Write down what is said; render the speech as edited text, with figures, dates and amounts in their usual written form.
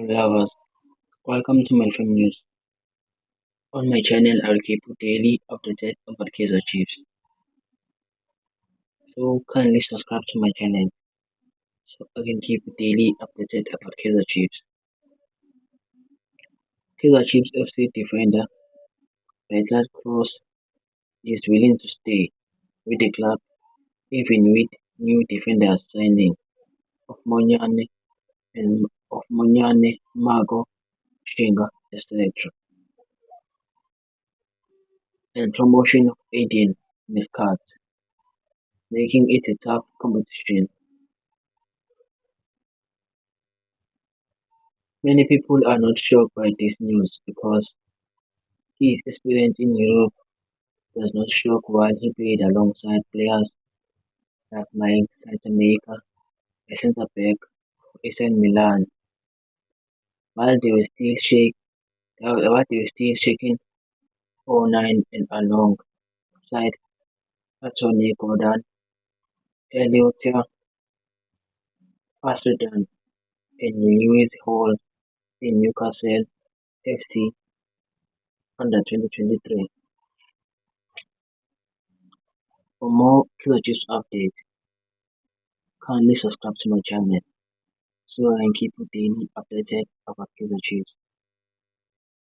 Lovers, welcome to my film news. On my channel, I'll keep you daily updated about Kaiser Chiefs. So kindly subscribe to my channel so I can keep you daily updated about Kaiser Chiefs. Kaiser Chiefs FC defender Bernard Cross is willing to stay with the club even with new defenders signing of Monyane Mago Shinga, etc. and promotion of Aiden Muscat, making it a tough competition. Many people are not shocked by this news because his experience in Europe does not shock while he played alongside players like Mike Santamaker, a centre-back for AC Milan, while they were still shaking 09 and alongside Anthony Gordon, Elliot Pasterdan, and Lewis Hall in Newcastle FC under 2023. For more Killer Chiefs updates, kindly subscribe to my channel so I can keep you daily updated about Killer Chiefs.